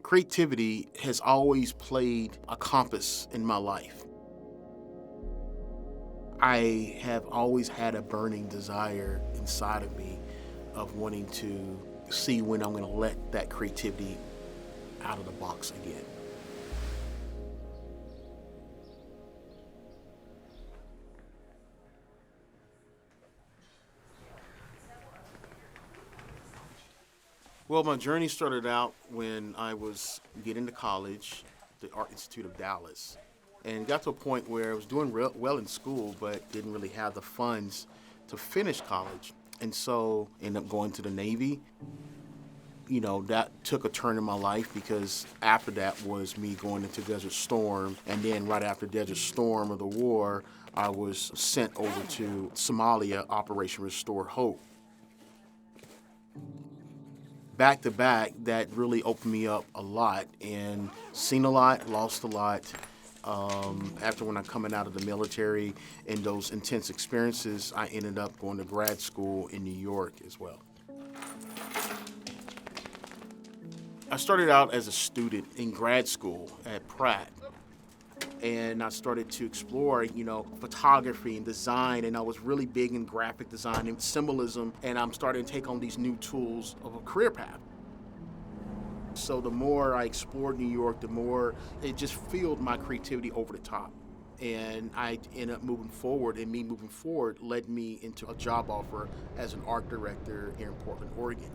Creativity has always played a compass in my life. I have always had a burning desire inside of me of wanting to see when I'm going to let that creativity out of the box again. Well, my journey started out when I was getting to college, the Art Institute of Dallas, and got to a point where I was doing well in school, but didn't really have the funds to finish college. And so ended up going to the Navy. That took a turn in my life because after that was me going into Desert Storm. And then right after Desert Storm of the war, I was sent over to Somalia, Operation Restore Hope. Back to back, that really opened me up a lot and seen a lot, lost a lot. After when I'm coming out of the military and those intense experiences, I ended up going to grad school in New York as well. I started out as a student in grad school at Pratt. And I started to explore, photography and design, and I was really big in graphic design and symbolism, and I'm starting to take on these new tools of a career path. So the more I explored New York, the more it just fueled my creativity over the top. And I ended up moving forward, and me moving forward led me into a job offer as an art director here in Portland, Oregon.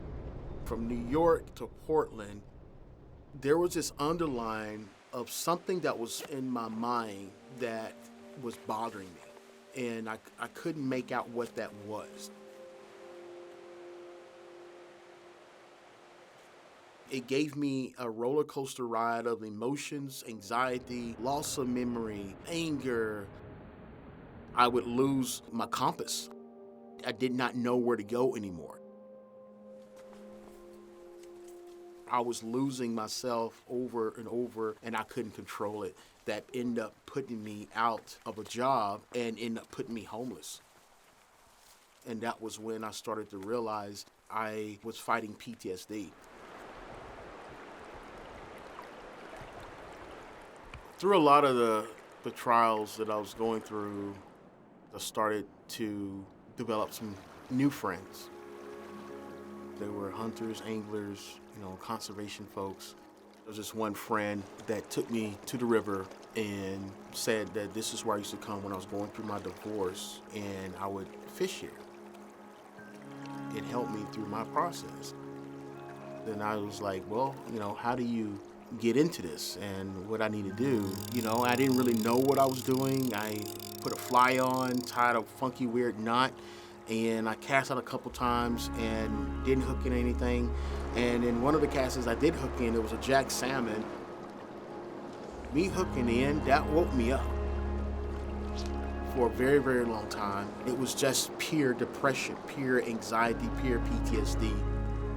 From New York to Portland, there was this underlying of something that was in my mind that was bothering me, and I couldn't make out what that was. It gave me a roller coaster ride of emotions, anxiety, loss of memory, anger. I would lose my compass. I did not know where to go anymore. I was losing myself over and over, and I couldn't control it. That ended up putting me out of a job and ended up putting me homeless. And that was when I started to realize I was fighting PTSD. Through a lot of the trials that I was going through, I started to develop some new friends. They were hunters, anglers, conservation folks. There was this one friend that took me to the river and said that this is where I used to come when I was going through my divorce, and I would fish here. It helped me through my process. Then I was like, well, how do you get into this and what I need to do? I didn't really know what I was doing. I put a fly on, tied a funky weird knot, and I cast out a couple times and didn't hook in anything. And in one of the casts I did hook in, it was a jack salmon. Me hooking in, that woke me up for a very, very long time. It was just pure depression, pure anxiety, pure PTSD.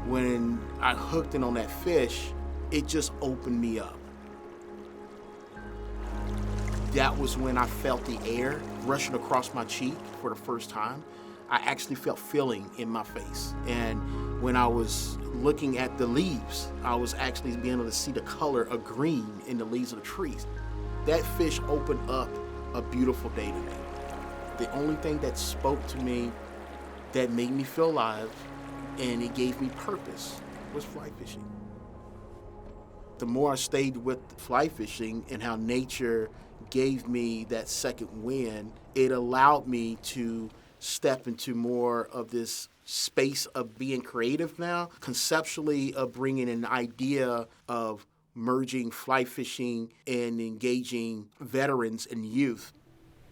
When I hooked in on that fish, it just opened me up. That was when I felt the air rushing across my cheek for the first time. I actually felt feeling in my face. And when I was looking at the leaves, I was actually being able to see the color of green in the leaves of the trees. That fish opened up a beautiful day to me. The only thing that spoke to me that made me feel alive and it gave me purpose was fly fishing. The more I stayed with fly fishing and how nature gave me that second wind, it allowed me to step into more of this space of being creative now, conceptually of bringing an idea of merging fly fishing and engaging veterans and youth,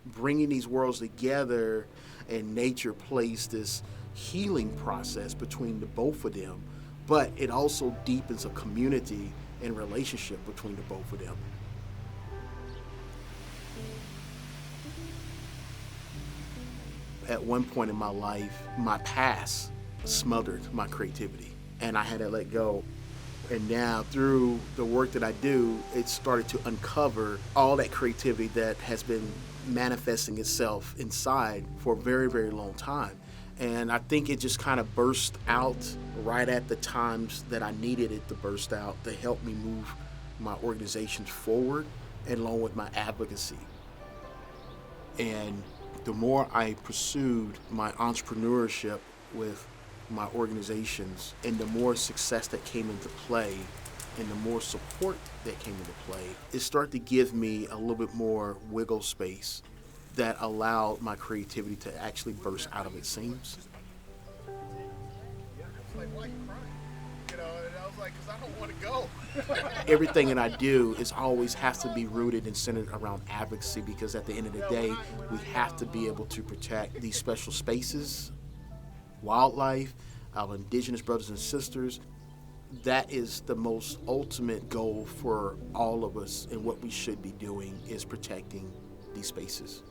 bringing these worlds together, and nature plays this healing process between the both of them, but it also deepens a community and relationship between the both of them. At one point in my life, my past smothered my creativity, and I had to let go. And now, through the work that I do, it started to uncover all that creativity that has been manifesting itself inside for a very, very long time. And I think it just kind of burst out right at the times that I needed it to burst out to help me move my organizations forward, and along with my advocacy. And the more I pursued my entrepreneurship with my organizations, and the more success that came into play, and the more support that came into play, it started to give me a little bit more wiggle space that allowed my creativity to actually burst out of its seams. Like, why are you crying? You know, and I was like, because I don't want to go. Everything that I do is always has to be rooted and centered around advocacy, because at the end of the day, we have to be able to protect these special spaces, wildlife, our indigenous brothers and sisters. That is the most ultimate goal for all of us, and what we should be doing is protecting these spaces.